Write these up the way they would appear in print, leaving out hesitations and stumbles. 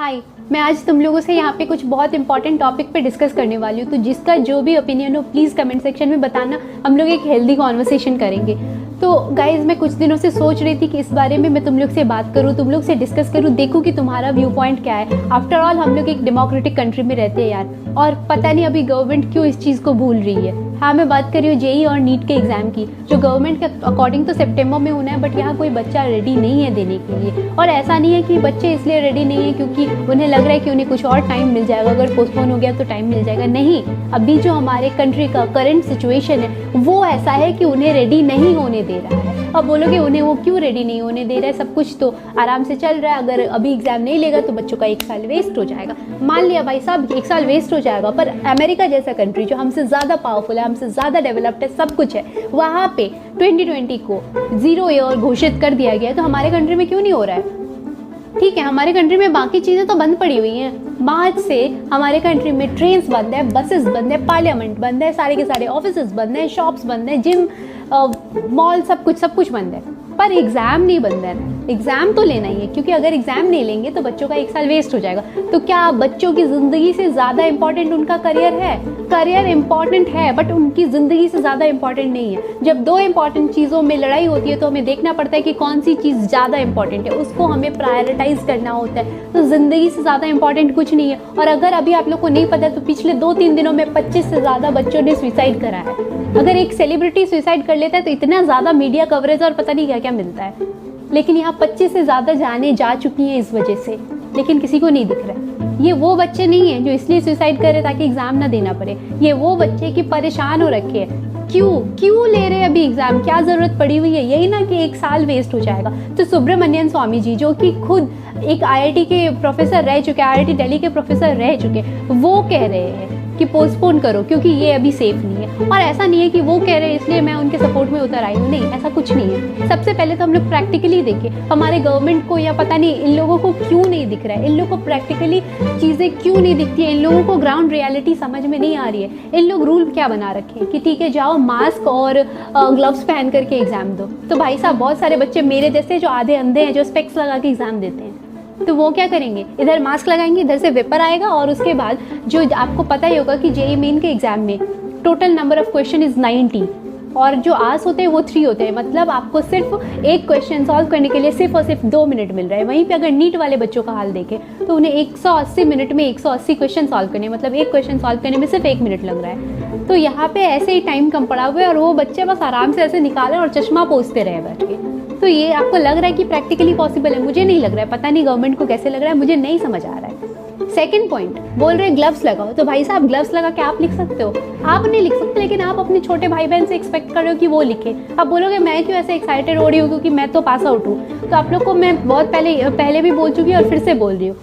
हाय, मैं आज तुम लोगों से यहाँ पे कुछ बहुत इंपॉर्टेंट टॉपिक पे डिस्कस करने वाली हूँ। तो जिसका जो भी ओपिनियन हो प्लीज़ कमेंट सेक्शन में बताना। हम लोग एक हेल्दी कॉन्वर्सेशन करेंगे। तो गाइज, मैं कुछ दिनों से सोच रही थी कि इस बारे में मैं तुम लोग से बात करूँ, तुम लोग से डिस्कस करूँ, देखूँ कि तुम्हारा व्यू पॉइंट क्या है। आफ्टर ऑल हम लोग एक डेमोक्रेटिक कंट्री में रहते हैं यार, और पता नहीं अभी गवर्नमेंट क्यों इस चीज़ को भूल रही है। हाँ, मैं बात कर रही हूँ जेई और नीट के एग्ज़ाम की, जो गवर्नमेंट के अकॉर्डिंग तो सितंबर में होना है, बट यहाँ कोई बच्चा रेडी नहीं है देने के लिए। और ऐसा नहीं है कि बच्चे इसलिए रेडी नहीं है क्योंकि उन्हें लग रहा है कि उन्हें कुछ और टाइम मिल जाएगा, अगर पोस्टपोन हो गया तो टाइम मिल जाएगा। नहीं, अभी जो हमारे कंट्री का करंट सिचुएशन है वो ऐसा है कि उन्हें रेडी नहीं होने दे रहा है। अब बोलोगे उन्हें वो क्यों रेडी नहीं होने दे रहा है, सब कुछ तो आराम से चल रहा है। अगर अभी एग्जाम नहीं लेगा तो बच्चों का 1 साल वेस्ट हो जाएगा। मान लिया भाई साहब 1 साल वेस्ट हो जाएगा, पर अमेरिका जैसा कंट्री जो हमसे ज़्यादा पावरफुल है, हमसे ज़्यादा डेवलप्ड है, सब कुछ है, वहाँ पे 2020 को 0 ईयर घोषित कर दिया गया है। तो हमारे कंट्री में क्यों नहीं हो रहा है? ठीक है, हमारे कंट्री में बाकी चीज़ें तो बंद पड़ी हुई हैं। मार्च से हमारे कंट्री में ट्रेन्स बंद है, बसेस बंद है, पार्लियामेंट बंद है, सारे के सारे ऑफिसेज बंद है, शॉप्स बंद है, जिम, मॉल, सब कुछ बंद है। पर एग्ज़ाम नहीं बंद है। एग्ज़ाम तो लेना ही है, क्योंकि अगर एग्ज़ाम नहीं लेंगे तो बच्चों का 1 साल वेस्ट हो जाएगा। तो क्या बच्चों की ज़िंदगी से ज़्यादा इंपॉर्टेंट उनका करियर है? करियर इंपॉर्टेंट है, बट उनकी ज़िंदगी से ज़्यादा इंपॉर्टेंट नहीं है। जब 2 इंपॉर्टेंट चीज़ों में लड़ाई होती है तो हमें देखना पड़ता है कि कौन सी चीज़ ज़्यादा इंपॉर्टेंट है, उसको हमें प्रायोरिटाइज़ करना होता है। तो ज़िंदगी से ज़्यादा इंपॉर्टेंट कुछ नहीं है। और अगर अभी आप लोग को नहीं पता तो पिछले 2-3 दिनों में 25 से ज़्यादा बच्चों ने सुसाइड करा है। अगर एक सेलिब्रिटी सुसाइड कर लेता है तो इतना ज़्यादा मीडिया कवरेज और पता नहीं क्या क्या मिलता है, लेकिन यहाँ 25 से ज़्यादा जानें जा चुकी हैं इस वजह से, लेकिन किसी को नहीं दिख रहा है। ये वो बच्चे नहीं हैं जो इसलिए सुसाइड कर रहे ताकि एग्ज़ाम ना देना पड़े। ये वो बच्चे की परेशान हो रखे हैं। क्यों ले रहे हैं अभी एग्ज़ाम? क्या ज़रूरत पड़ी हुई है? यही ना कि 1 साल वेस्ट हो जाएगा। तो सुब्रमण्यम स्वामी जी, जो कि खुद एक IIT के प्रोफेसर रह चुके, IIT दिल्ली के प्रोफेसर रह चुके, वो कह रहे हैं कि पोस्टपोन करो क्योंकि ये अभी सेफ नहीं है। और ऐसा नहीं है कि वो कह रहे हैं इसलिए मैं उनके सपोर्ट में उतर आई हूँ, नहीं, ऐसा कुछ नहीं है। सबसे पहले तो हम लोग प्रैक्टिकली देखें हमारे गवर्नमेंट को, या पता नहीं इन लोगों को क्यों नहीं दिख रहा है, इन लोगों को प्रैक्टिकली चीज़ें क्यों नहीं दिखती है, इन लोगों को ग्राउंड रियलिटी समझ में नहीं आ रही है। इन लोग रूल क्या बना रखे हैं कि ठीक है जाओ मास्क और ग्लव्स पहन करके एग्जाम दो। तो भाई साहब बहुत सारे बच्चे मेरे जैसे जो आधे अंधे हैं, जो स्पेक्स लगा के एग्जाम देते हैं, तो वो क्या करेंगे? इधर मास्क लगाएंगे, इधर से वेपर आएगा, और उसके बाद जो आपको पता ही होगा कि जेईई मेन के एग्जाम में total number of question is 90, और जो आस होते हैं वो 3 होते हैं। मतलब आपको सिर्फ एक क्वेश्चन सॉल्व करने के लिए सिर्फ और सिर्फ 2 मिनट मिल रहा है। वहीं पे अगर नीट वाले बच्चों का हाल देखें तो उन्हें 180 मिनट में 180 क्वेश्चन सॉल्व करने, मतलब एक क्वेश्चन सॉल्व करने में सिर्फ 1 मिनट लग रहा है। तो यहाँ पे ऐसे ही टाइम कम पड़ा हुआ है, और वो बच्चे बस आराम से ऐसे निकालें और चश्मा पोंछते रहे बैठ के। तो ये आपको लग रहा है कि प्रैक्टिकली पॉसिबल है? मुझे नहीं लग रहा है। पता नहीं गवर्नमेंट को कैसे लग रहा है, मुझे नहीं समझ आ रहा है। सेकंड पॉइंट, बोल रहे ग्लव्स लगाओ। तो भाई साहब ग्लव्स लगा के आप लिख सकते हो? आप नहीं लिख सकते, लेकिन आप अपने छोटे भाई बहन से एक्सपेक्ट कर रहे हो कि वो लिखे। आप बोलोगे मैं क्यों ऐसे एक्साइटेड हो रही हूँ क्योंकि मैं तो पास आउट हूँ। तो आप लोग को मैं बहुत पहले भी बोल चुकी हूँ और फिर से बोल रही हूँ,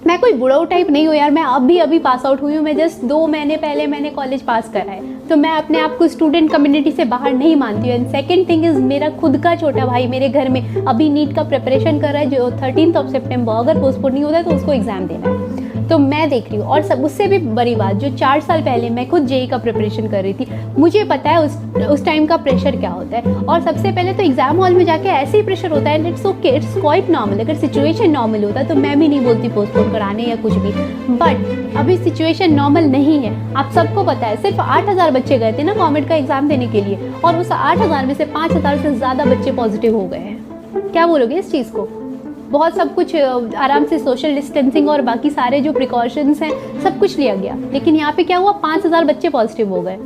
मैं कोई बुढ़ाऊ टाइप नहीं हूँ यार। मैं अभी पास आउट हुई हूँ। मैं जस्ट 2 महीने पहले मैंने कॉलेज पास करा है। तो मैं अपने आप को स्टूडेंट कम्युनिटी से बाहर नहीं मानती हूँ। एंड सेकंड थिंग इज़, मेरा खुद का छोटा भाई मेरे घर में अभी नीट का प्रिपरेशन कर रहा है, जो 13 सितंबर अगर पोस्टपोन नहीं होता है तो उसको एग्ज़ाम देना है। तो मैं देख रही हूँ। और सब उससे भी बड़ी बात, जो 4 साल पहले मैं खुद जेईई का प्रिपरेशन कर रही थी, मुझे पता है उस टाइम का प्रेशर क्या होता है। और सबसे पहले तो एग्जाम हॉल में जाके ऐसे ही प्रेशर होता है, it's okay, it's quite normal. अगर सिचुएशन नॉर्मल होता तो मैं भी नहीं बोलती पोस्टपोन कराने या कुछ भी, बट अभी सिचुएशन नॉर्मल नहीं है। आप सबको पता है सिर्फ 8000 बच्चे गए थे ना कॉमेट का एग्जाम देने के लिए, और उस 8000 में से 5000 से ज़्यादा बच्चे पॉजिटिव हो गए हैं। क्या बोलोगे इस चीज़ को? बहुत सब कुछ आराम से सोशल डिस्टेंसिंग और बाकी सारे जो प्रिकॉशंस हैं सब कुछ लिया गया, लेकिन यहाँ पे क्या हुआ, 5000 बच्चे पॉजिटिव हो गए।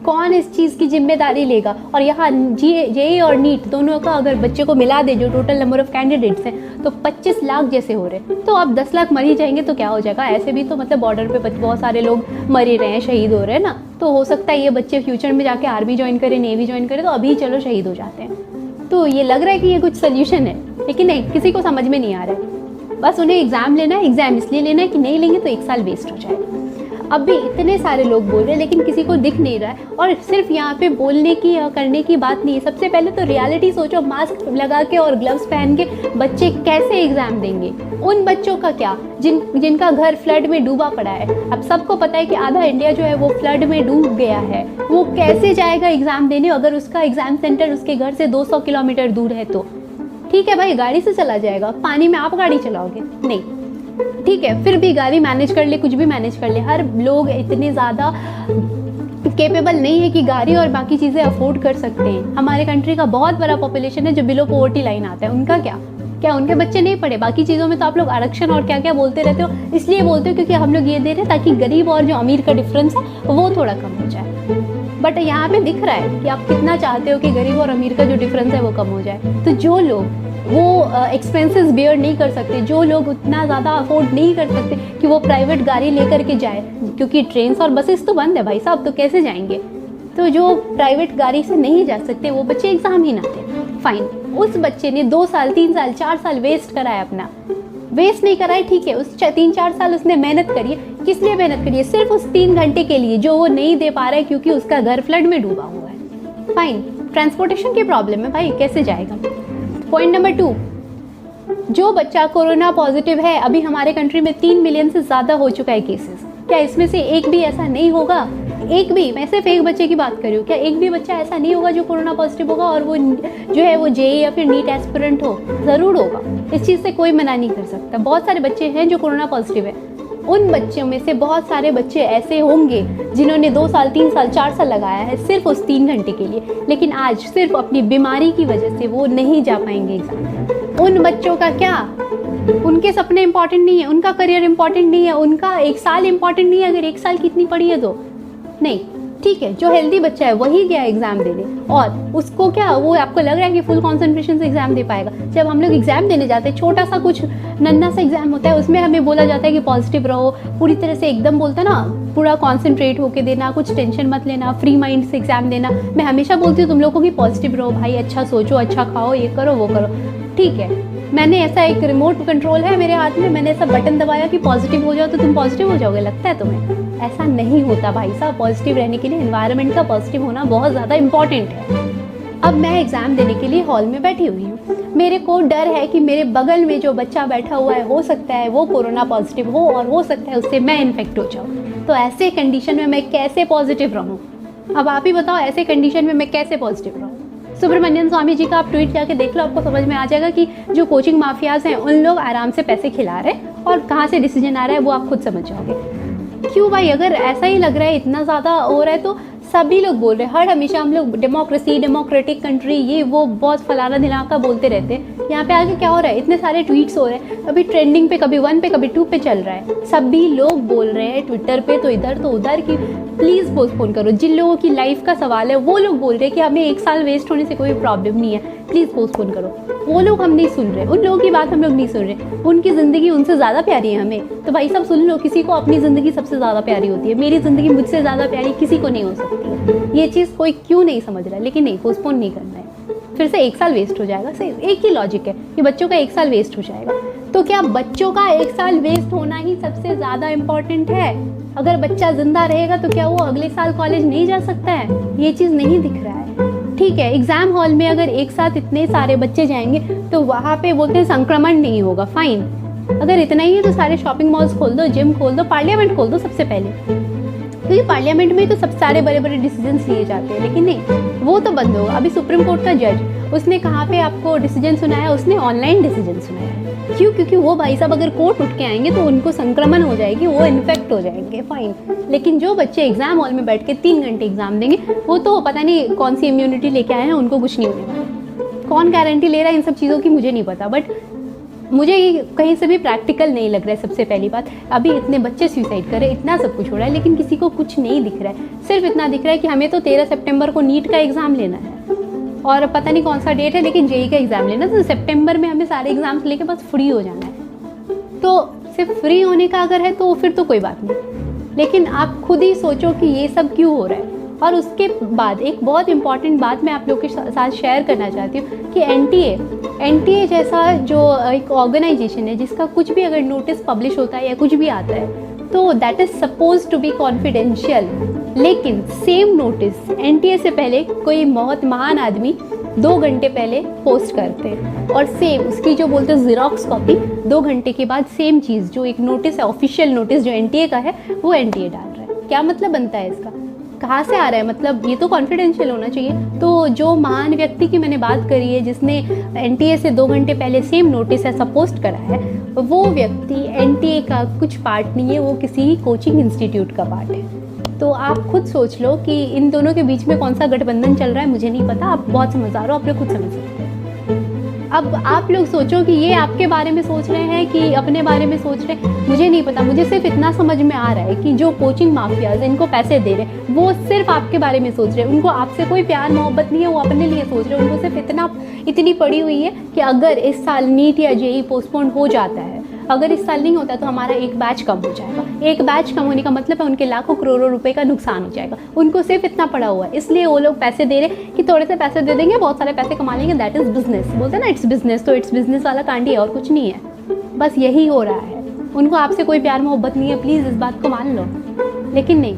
कौन इस चीज़ की जिम्मेदारी लेगा? और यहाँ जेईई और नीट दोनों का अगर बच्चे को मिला दे, जो टोटल नंबर ऑफ कैंडिडेट्स हैं, तो 25 लाख जैसे हो रहे। तो अब 10 लाख मर ही जाएंगे तो क्या हो जाएगा? ऐसे भी तो मतलब बॉर्डर पे बहुत सारे लोग मर ही रहे हैं, शहीद हो रहे हैं ना। तो हो सकता है ये बच्चे फ्यूचर में जाके आर्मी ज्वाइन करें, नेवी ज्वाइन करें, तो अभी चलो शहीद हो जाते हैं। तो ये लग रहा है कि ये कुछ सोल्यूशन है, लेकिन नहीं, किसी को समझ में नहीं आ रहा है। बस उन्हें एग्ज़ाम लेना है, एग्ज़ाम इसलिए लेना है कि नहीं लेंगे तो 1 साल वेस्ट हो जाएगा। अब भी इतने सारे लोग बोल रहे हैं, लेकिन किसी को दिख नहीं रहा है। और सिर्फ यहाँ पे बोलने की या करने की बात नहीं है। सबसे पहले तो रियलिटी सोचो, मास्क लगा के और ग्लव्स पहन के बच्चे कैसे एग्ज़ाम देंगे? उन बच्चों का क्या जिनका घर फ्लड में डूबा पड़ा है। अब सबको पता है कि आधा इंडिया जो है वो फ्लड में डूब गया है। वो कैसे जाएगा एग्ज़ाम देने अगर उसका एग्ज़ाम सेंटर उसके घर से 200 किलोमीटर दूर है? तो ठीक है भाई, गाड़ी से चला जाएगा। पानी में आप गाड़ी चलाओगे? नहीं। ठीक है, फिर भी गाड़ी मैनेज कर ले, कुछ भी मैनेज कर ले, हर लोग इतने ज़्यादा केपेबल नहीं है कि गाड़ी और बाकी चीज़ें अफोर्ड कर सकते हैं। हमारे कंट्री का बहुत बड़ा पॉपुलेशन है जो बिलो पॉवर्टी लाइन आता है, उनका क्या उनके बच्चे नहीं पढ़े? बाकी चीज़ों में तो आप लोग आरक्षण और क्या क्या बोलते रहते हो, इसलिए बोलते हो क्योंकि हम लोग ये दे रहे हैं ताकि गरीब और जो अमीर का डिफरेंस है वो थोड़ा कम हो जाए। बट यहाँ पे दिख रहा है कि आप कितना चाहते हो कि गरीब और अमीर का जो डिफरेंस है वो कम हो जाए। तो जो लोग वो एक्सपेंसेस बेयर नहीं कर सकते, जो लोग उतना ज़्यादा अफोर्ड नहीं कर सकते कि वो प्राइवेट गाड़ी लेकर के जाए, क्योंकि ट्रेन और बसेस तो बंद है भाई साहब, तो कैसे जाएंगे? तो जो प्राइवेट गाड़ी से नहीं जा सकते वो बच्चे एग्ज़ाम ही ना दें, फाइन। उस बच्चे ने 2 साल 3 साल 4 साल वेस्ट कराया, अपना वेस्ट नहीं कराए, ठीक है, उस 3-4 साल उसने मेहनत करी है। किस लिए मेहनत करी है? सिर्फ उस 3 घंटे के लिए जो वो नहीं दे पा रहा है क्योंकि उसका घर फ्लड में डूबा हुआ है, फाइन। ट्रांसपोर्टेशन की प्रॉब्लम है भाई, कैसे जाएगा? पॉइंट नंबर 2, जो बच्चा कोरोना पॉजिटिव है, अभी हमारे कंट्री में 3 मिलियन से ज़्यादा हो चुका है केसेस, क्या इसमें से एक भी ऐसा नहीं होगा? एक भी, मैं सिर्फ एक बच्चे की बात कर रही हूँ, क्या एक भी बच्चा ऐसा नहीं होगा जो कोरोना पॉजिटिव होगा और वो जो है वो जेई या फिर नीट एस्पिरेंट हो? ज़रूर होगा, इस चीज़ से कोई मना नहीं कर सकता। बहुत सारे बच्चे हैं जो कोरोना पॉजिटिव है, उन बच्चों में से बहुत सारे बच्चे ऐसे होंगे जिन्होंने 2 साल 3 साल 4 साल लगाया है सिर्फ उस 3 घंटे के लिए, लेकिन आज सिर्फ अपनी बीमारी की वजह से वो नहीं जा पाएंगे एग्जाम। उन बच्चों का क्या? उनके सपने इंपॉर्टेंट नहीं है, उनका करियर इंपॉर्टेंट नहीं है, उनका 1 साल इंपॉर्टेंट नहीं है, अगर 1 साल कितनी पड़ी है तो नहीं, ठीक है। जो हेल्दी बच्चा है वही गया एग्जाम देने, और उसको क्या, वो आपको लग रहा है कि फुल कंसंट्रेशन से एग्जाम दे पाएगा? जब हम लोग एग्जाम देने जाते हैं, छोटा सा कुछ नन्ना सा एग्जाम होता है, उसमें हमें बोला जाता है कि पॉजिटिव रहो, पूरी तरह से एकदम बोलते ना, पूरा कॉन्सेंट्रेट होके देना, कुछ टेंशन मत लेना, फ्री माइंड से एग्जाम देना। मैं हमेशा बोलती हूँ तुम लोगों को कि पॉजिटिव रहो भाई, अच्छा सोचो, अच्छा खाओ, ये करो वो करो, ठीक है। मैंने ऐसा एक रिमोट कंट्रोल है मेरे हाथ में, मैंने ऐसा बटन दबाया कि पॉजिटिव हो जाओ तो तुम पॉजिटिव हो जाओगे, लगता है तुम्हें? ऐसा नहीं होता भाई साहब। पॉजिटिव रहने के लिए एनवायरनमेंट का पॉजिटिव होना बहुत ज़्यादा इंपॉर्टेंट है। अब मैं एग्ज़ाम देने के लिए हॉल में बैठी हुई हूँ, मेरे को डर है कि मेरे बगल में जो बच्चा बैठा हुआ है हो सकता है वो कोरोना पॉजिटिव हो और हो सकता है उससे मैं इन्फेक्ट हो जाऊँ। तो ऐसे कंडीशन में मैं कैसे पॉजिटिव रहूँ? अब आप ही बताओ, ऐसे कंडीशन में मैं कैसे पॉजिटिव रहूँ? सुब्रमण्यम स्वामी जी का आप ट्वीट करके देख लो, आपको समझ में आ जाएगा कि जो कोचिंग माफियाज हैं उन लोग आराम से पैसे खिला रहे हैं और कहाँ से डिसीजन आ रहा है वो आप खुद समझ जाओगे। क्यों भाई? अगर ऐसा ही लग रहा है, इतना ज़्यादा हो रहा है, तो सभी लोग बोल रहे हैं, हर हमेशा हम लोग डेमोक्रेसी, डेमोक्रेटिक कंट्री, ये वो बहुत फलाना ढिलाना बोलते रहते हैं। यहाँ पे आगे क्या हो रहा है? इतने सारे ट्वीट्स हो रहे हैं, अभी ट्रेंडिंग पे कभी 1 पे कभी 2 पे चल रहा है, सभी लोग बोल रहे हैं ट्विटर पे तो इधर तो उधर की प्लीज़ पोस्टपोन करो। जिन लोगों की लाइफ का सवाल है वो लोग बोल रहे हैं कि हमें 1 साल वेस्ट होने से कोई प्रॉब्लम नहीं है, प्लीज़ पोस्टपोन करो। वो लोग हम नहीं सुन रहे, उन लोगों की बात हम लोग नहीं सुन रहे, उनकी ज़िंदगी उनसे ज़्यादा प्यारी है हमें। तो भाई सब सुन लो, किसी को अपनी ज़िंदगी सबसे ज़्यादा प्यारी होती है, मेरी ज़िंदगी मुझसे ज़्यादा प्यारी किसी को नहीं हो सकती है। ये चीज़ कोई क्यों नहीं समझ रहा है, लेकिन नहीं, पोस्टपोन नहीं करना है, फिर से 1 साल वेस्ट हो जाएगा। सही, एक ही लॉजिक है कि बच्चों का 1 साल वेस्ट हो जाएगा। तो क्या बच्चों का 1 साल वेस्ट होना ही सबसे ज़्यादा इम्पॉर्टेंट है? अगर बच्चा जिंदा रहेगा तो क्या वो अगले साल कॉलेज नहीं जा सकता है? ये चीज़ नहीं दिख रहा है। ठीक है, एग्जाम हॉल में अगर एक साथ इतने सारे बच्चे जाएंगे तो वहाँ पे बोलते हैं संक्रमण नहीं होगा, फाइन। अगर इतना ही है तो सारे शॉपिंग मॉल्स खोल दो, जिम खोल दो, पार्लियामेंट खोल दो सबसे पहले, क्योंकि पार्लियामेंट में तो सब सारे बड़े बड़े डिसीजंस लिए जाते हैं, लेकिन नहीं, वो तो बंद होगा। अभी सुप्रीम कोर्ट का जज, उसने कहाँ पे आपको डिसीजन सुनाया? उसने ऑनलाइन डिसीजन सुनाया। क्यों? क्योंकि वो भाई साहब अगर कोर्ट उठ के आएंगे तो उनको संक्रमण हो जाएगी, वो इन्फेक्ट हो जाएंगे, फाइन। लेकिन जो बच्चे एग्जाम हॉल में बैठ के 3 घंटे एग्जाम देंगे, वो तो पता नहीं कौन सी इम्यूनिटी लेके आए हैं, उनको कुछ नहीं होने वाला। कौन गारंटी ले रहा है इन सब चीज़ों की मुझे नहीं पता, बट मुझे ये कहीं से भी प्रैक्टिकल नहीं लग रहा है। सबसे पहली बात, अभी इतने बच्चे सुसाइड कर रहे हैं, इतना सब कुछ हो रहा है, लेकिन किसी को कुछ नहीं दिख रहा है। सिर्फ इतना दिख रहा है कि हमें तो 13 सितंबर को नीट का एग्ज़ाम लेना है और पता नहीं कौन सा डेट है, लेकिन जेई का एग्ज़ाम लेना, तो सितंबर में हमें सारे एग्जाम्स लेके बस फ्री हो जाना है। तो सिर्फ फ्री होने का अगर है तो फिर तो कोई बात नहीं, लेकिन आप खुद ही सोचो कि ये सब क्यों हो रहा है। और उसके बाद एक बहुत इंपॉर्टेंट बात मैं आप लोग के साथ शेयर करना चाहती हूँ कि एनटीए जैसा जो एक ऑर्गेनाइजेशन है, जिसका कुछ भी अगर नोटिस पब्लिश होता है या कुछ भी आता है तो that is suppose to be confidential, लेकिन सेम नोटिस एनटीए से पहले कोई बहुत महान आदमी 2 घंटे पहले पोस्ट करते हैं, और सेम उसकी जो बोलते हैं ज़ेरॉक्स कॉपी 2 घंटे के बाद सेम चीज़ जो एक नोटिस है, ऑफिशियल नोटिस जो एनटीए का है, वो एनटीए डाल रहा है। क्या मतलब बनता है इसका? कहाँ से आ रहा है, मतलब ये तो कॉन्फिडेंशियल होना चाहिए। तो जो महान व्यक्ति की मैंने बात करी है जिसने एनटीए से 2 घंटे पहले सेम नोटिस ऐसा पोस्ट करा है, वो व्यक्ति एनटीए का कुछ पार्ट नहीं है, वो किसी कोचिंग इंस्टीट्यूट का पार्ट है। तो आप खुद सोच लो कि इन दोनों के बीच में कौन सा गठबंधन चल रहा है, मुझे नहीं पता, आप बहुत समझदार हो, आप लोग खुद समझ सकते हैं। अब आप लोग सोचो कि ये आपके बारे में सोच रहे हैं कि अपने बारे में सोच रहे हैं, मुझे नहीं पता। मुझे सिर्फ इतना समझ में आ रहा है कि जो कोचिंग माफियाज इनको पैसे दे रहे हैं वो सिर्फ आपके बारे में सोच रहे हैं, उनको आपसे कोई प्यार मोहब्बत नहीं है, वो अपने लिए सोच रहे हैं। उनको सिर्फ इतनी पड़ी हुई है कि अगर इस साल नीट या जेई पोस्टपोन हो जाता है, अगर इस साल नहीं होता तो हमारा एक बैच कम हो जाएगा। एक बैच कम होने का मतलब है उनके लाखों करोड़ों रुपए का नुकसान हो जाएगा। उनको सिर्फ इतना पड़ा हुआ है, इसलिए वो लोग पैसे दे रहे कि थोड़े से पैसे दे देंगे, बहुत सारे पैसे कमा लेंगे, दैट इज़ बिजनेस। बोलते हैं ना इट्स बिजनेस, तो इट्स बिजनेस वाला कांड ही है और कुछ नहीं है, बस यही हो रहा है। उनको आपसे कोई प्यार मोहब्बत नहीं है, प्लीज़ इस बात को मान लो। लेकिन नहीं,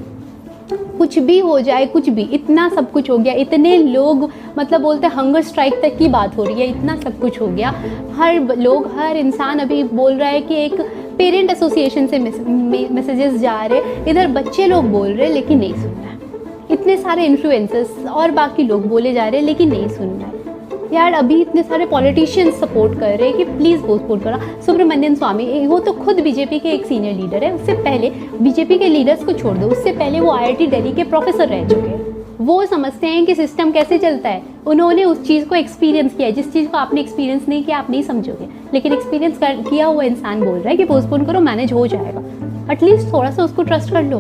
कुछ भी हो जाए, कुछ भी, इतना सब कुछ हो गया, इतने लोग, मतलब बोलते हैं हंगर स्ट्राइक तक की बात हो रही है, इतना सब कुछ हो गया। हर इंसान अभी बोल रहा है कि एक पेरेंट एसोसिएशन से मैसेजेस जा रहे, इधर बच्चे लोग बोल रहे लेकिन नहीं सुन रहा है, इतने सारे इन्फ्लुएंसर्स और बाकी लोग बोले जा रहे लेकिन नहीं सुन रहा है। यार अभी इतने सारे पॉलिटिशियंस सपोर्ट कर रहे हैं कि प्लीज़ पोस्टपोन करो। सुब्रमण्यम स्वामी, वो तो खुद बीजेपी के एक सीनियर लीडर है, उससे पहले बीजेपी के लीडर्स को छोड़ दो, उससे पहले वो आईआईटी दिल्ली के प्रोफेसर रह चुके हैं। वो समझते हैं कि सिस्टम कैसे चलता है, उन्होंने उस चीज़ को एक्सपीरियंस किया है। जिस चीज़ को आपने एक्सपीरियंस नहीं किया आप नहीं समझोगे, लेकिन एक्सपीरियंस किया हुआ इंसान बोल रहा है कि पोस्टपोन करो, मैनेज हो जाएगा। एटलीस्ट थोड़ा सा उसको ट्रस्ट कर लो।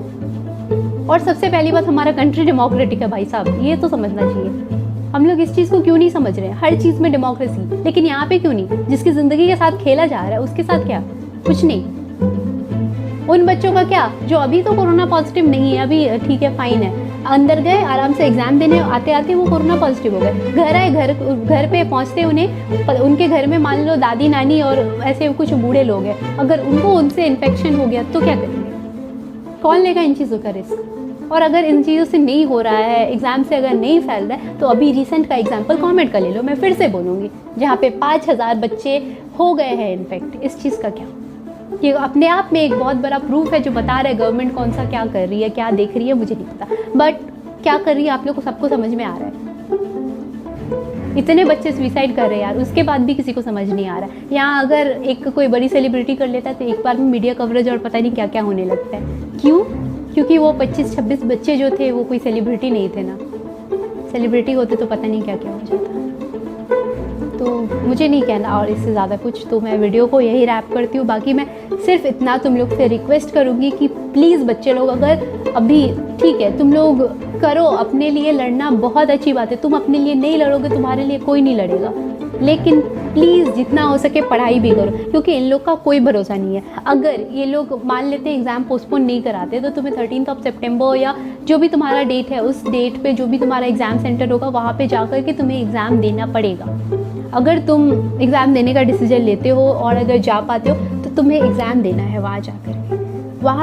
और सबसे पहली बात, हमारा कंट्री डेमोक्रेटिक है भाई साहब, ये तो समझना चाहिए। हम लोग इस चीज़ को क्यों नहीं समझ रहे हैं? हर चीज़ में डेमोक्रेसी, लेकिन यहाँ पे क्यों नहीं? जिसकी ज़िंदगी के साथ खेला जा रहा है उसके साथ क्या? कुछ नहीं। उन बच्चों का क्या जो अभी तो कोरोना पॉजिटिव नहीं है, अभी ठीक है, फाइन है, अंदर गए आराम से एग्जाम देने, आते आते वो कोरोना पॉजिटिव हो गए, घर आए, घर पे पहुँचते उनके घर में मान लो दादी नानी और ऐसे कुछ बूढ़े लोग हैं, अगर उनसे इन्फेक्शन हो गया तो क्या करेंगे? कौन लेगा इन चीज़ों का रिस्क? और अगर इन चीज़ों से नहीं हो रहा है, एग्ज़ाम से अगर नहीं फैल रहा है, तो अभी रिसेंट का एग्जाम्पल कॉमेंट का ले लो, मैं फिर से बोलूँगी, जहाँ पे 5000 बच्चे हो गए हैं इन्फेक्ट। इस चीज़ का क्या? ये अपने आप में एक बहुत बड़ा प्रूफ है जो बता रहा है गवर्नमेंट कौन सा क्या कर रही है, क्या देख रही है, मुझे नहीं पता, बट क्या कर रही है आप लोग को सबको समझ में आ रहा है। इतने बच्चे सुसाइड कर रहे हैं यार, उसके बाद भी किसी को समझ नहीं आ रहा है। यहाँ अगर एक कोई बड़ी सेलिब्रिटी कर लेता है तो एक बार में मीडिया कवरेज और पता नहीं क्या क्या होने लगता है। क्यों? क्योंकि वो 25-26 बच्चे जो थे वो कोई सेलिब्रिटी नहीं थे ना, सेलिब्रिटी होते तो पता नहीं क्या क्या हो जाता। तो मुझे नहीं कहना और इससे ज़्यादा कुछ, तो मैं वीडियो को यही रैप करती हूँ। बाकी मैं सिर्फ इतना तुम लोग से रिक्वेस्ट करूँगी कि प्लीज़ बच्चे लोग, अगर अभी ठीक है तुम लोग करो, अपने लिए लड़ना बहुत अच्छी बात है, तुम अपने लिए नहीं लड़ोगे तुम्हारे लिए कोई नहीं लड़ेगा, लेकिन प्लीज़ जितना हो सके पढ़ाई भी करो, क्योंकि इन लोग का कोई भरोसा नहीं है। अगर ये लोग मान लेते हैं एग्ज़ाम पोस्टपोन नहीं कराते तो तुम्हें 13 सितंबर या जो भी तुम्हारा डेट है उस डेट पे जो भी तुम्हारा एग्ज़ाम सेंटर होगा वहाँ पे जाकर के तुम्हें एग्ज़ाम देना पड़ेगा। अगर तुम एग्ज़ाम देने का डिसीजन लेते हो और अगर जा पाते हो तो तुम्हें एग्ज़ाम देना है वहाँ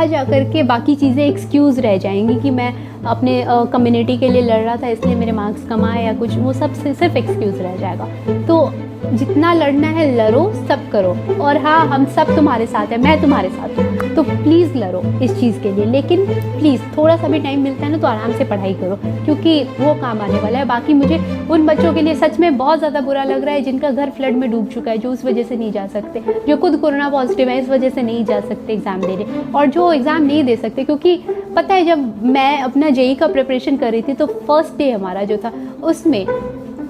जाकर के बाकी चीज़ें एक्सक्यूज़ रह जाएंगी कि मैं अपने कम्युनिटी के लिए लड़ रहा था इसलिए मेरे मार्क्स कम आए या कुछ, वो सब सिर्फ एक्सक्यूज़ रह जाएगा। तो जितना लड़ना है लड़ो, सब करो, और हाँ हम सब तुम्हारे साथ हैं, मैं तुम्हारे साथ हूँ, तो प्लीज़ लड़ो इस चीज़ के लिए। लेकिन प्लीज़ थोड़ा सा भी टाइम मिलता है ना तो आराम से पढ़ाई करो, क्योंकि वो काम आने वाला है। बाकी मुझे उन बच्चों के लिए सच में बहुत ज़्यादा बुरा लग रहा है जिनका घर फ्लड में डूब चुका है, जो उस वजह से नहीं जा सकते, जो खुद कोरोना पॉजिटिव है इस वजह से नहीं जा सकते एग्ज़ाम देने, और जो एग्ज़ाम नहीं दे सकते। क्योंकि पता है जब मैं अपना जेई का प्रिपरेशन कर रही थी तो फर्स्ट डे हमारा जो था उसमें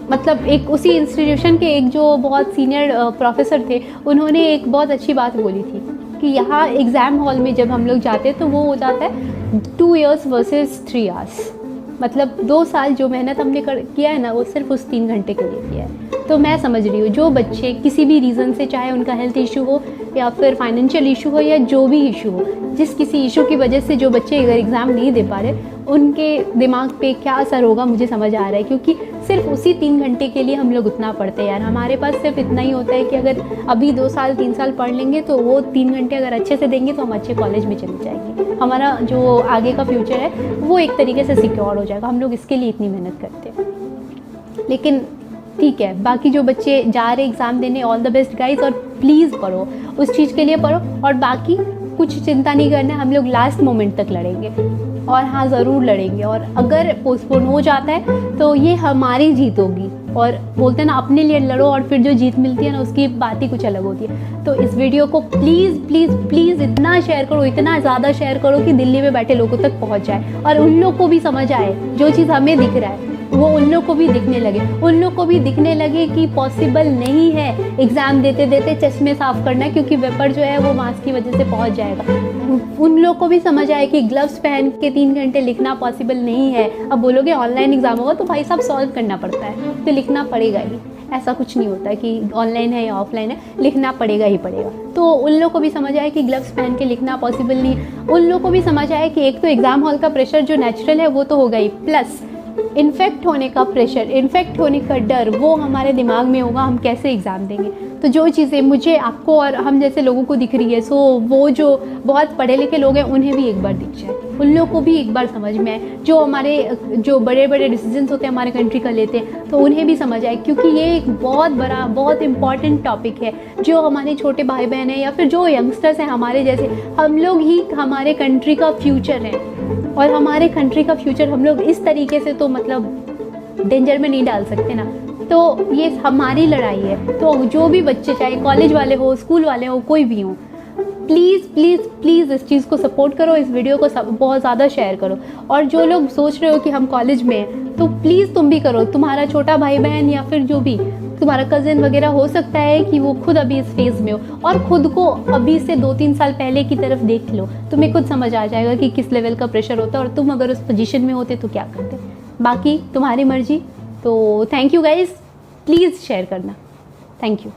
मतलब एक उसी इंस्टीट्यूशन के एक जो बहुत सीनियर प्रोफेसर थे, उन्होंने एक बहुत अच्छी बात बोली थी कि यहाँ एग्ज़ाम हॉल में जब हम लोग जाते तो वो हो जाता है 2 years वर्सेस 3 hours, मतलब 2 साल जो मेहनत हमने किया है ना वो सिर्फ उस 3 घंटे के लिए किया है। तो मैं समझ रही हूँ जो बच्चे किसी भी रीज़न से, चाहे उनका हेल्थ इशू हो या फिर फाइनेंशियल इशू हो या जो भी इशू हो, जिस किसी इशू की वजह से जो बच्चे अगर एग्ज़ाम नहीं दे पा रहे उनके दिमाग पे क्या असर होगा मुझे समझ आ रहा है। क्योंकि सिर्फ उसी 3 घंटे के लिए हम लोग उतना पढ़ते हैं यार, हमारे पास सिर्फ इतना ही होता है कि अगर अभी 2 साल 3 साल पढ़ लेंगे तो वो 3 घंटे अगर अच्छे से देंगे तो हम अच्छे कॉलेज में चले जाएंगे, हमारा जो आगे का फ्यूचर है वो एक तरीके से सिक्योर हो जाएगा। हम लोग इसके लिए इतनी मेहनत करते हैं। लेकिन ठीक है, बाकी जो बच्चे जा रहे एग्ज़ाम देने, ऑल द बेस्ट गाइज, और प्लीज़ पढ़ो, उस चीज़ के लिए पढ़ो, और बाकी कुछ चिंता नहीं करना है, हम लोग लास्ट मोमेंट तक लड़ेंगे। और हाँ ज़रूर लड़ेंगे, और अगर पोस्टपोन हो जाता है तो ये हमारी जीत होगी। और बोलते हैं ना, अपने लिए लड़ो और फिर जो जीत मिलती है ना उसकी बात ही कुछ अलग होती है। तो इस वीडियो को प्लीज़ प्लीज़ प्लीज़ इतना शेयर करो, इतना ज़्यादा शेयर करो कि दिल्ली में बैठे लोगों तक पहुंच जाए और उन लोग को भी समझ आए जो चीज़ हमें दिख रहा है वो उन लोग को भी दिखने लगे, उन लोग को भी दिखने लगे कि पॉसिबल नहीं है एग्ज़ाम देते देते चश्मे साफ करना, क्योंकि वेपर जो है वो मास्क की वजह से पहुंच जाएगा। उन लोग को भी समझ आए कि ग्लव्स पहन के 3 घंटे लिखना पॉसिबल नहीं है। अब बोलोगे ऑनलाइन एग्ज़ाम होगा तो भाई साहब सॉल्व करना पड़ता है, तो लिखना पड़ेगा ही, ऐसा कुछ नहीं होता कि ऑनलाइन है या ऑफलाइन है, लिखना पड़ेगा ही पड़ेगा। तो उन लोग को भी समझ आया कि ग्लव्स पहन के लिखना पॉसिबल नहीं। उन लोग को भी समझ आया कि एक तो एग्ज़ाम हॉल का प्रेशर जो नेचुरल है वो तो होगा ही, प्लस इन्फेक्ट होने का प्रेशर, इन्फेक्ट होने का डर वो हमारे दिमाग में होगा, हम कैसे एग्ज़ाम देंगे। तो जो चीज़ें मुझे, आपको और हम जैसे लोगों को दिख रही है, सो वो जो बहुत पढ़े लिखे लोग हैं उन्हें भी एक बार दिख जाए, उन लोग को भी एक बार समझ में आए, जो हमारे जो बड़े बड़े डिसीजंस होते हैं हमारे कंट्री का लेते हैं तो उन्हें भी समझ आए, क्योंकि ये एक बहुत बड़ा बहुत इंपॉर्टेंट टॉपिक है। जो हमारे छोटे भाई बहन हैं या फिर जो यंगस्टर्स हैं हमारे जैसे, हम लोग ही हमारे कंट्री का फ्यूचर हैं, और हमारे कंट्री का फ्यूचर हम लोग इस तरीके से तो मतलब डेंजर में नहीं डाल सकते ना। तो ये हमारी लड़ाई है। तो जो भी बच्चे, चाहे कॉलेज वाले हो, स्कूल वाले हो, कोई भी हो, प्लीज़ प्लीज़ प्लीज़ इस चीज़ को सपोर्ट करो, इस वीडियो को बहुत ज़्यादा शेयर करो। और जो लोग सोच रहे हो कि हम कॉलेज में हैं तो प्लीज़ तुम भी करो। तुम्हारा छोटा भाई बहन या फिर जो भी तुम्हारा कज़न वगैरह हो सकता है कि वो खुद अभी इस फेज़ में हो, और ख़ुद को अभी से 2-3 साल पहले की तरफ देख लो, तुम्हें खुद समझ आ जाएगा कि किस लेवल का प्रेशर होता है, और तुम अगर उस पोजीशन में होते तो क्या करते। बाकी तुम्हारी मर्जी। तो thank you guys, please share करना। Thank you.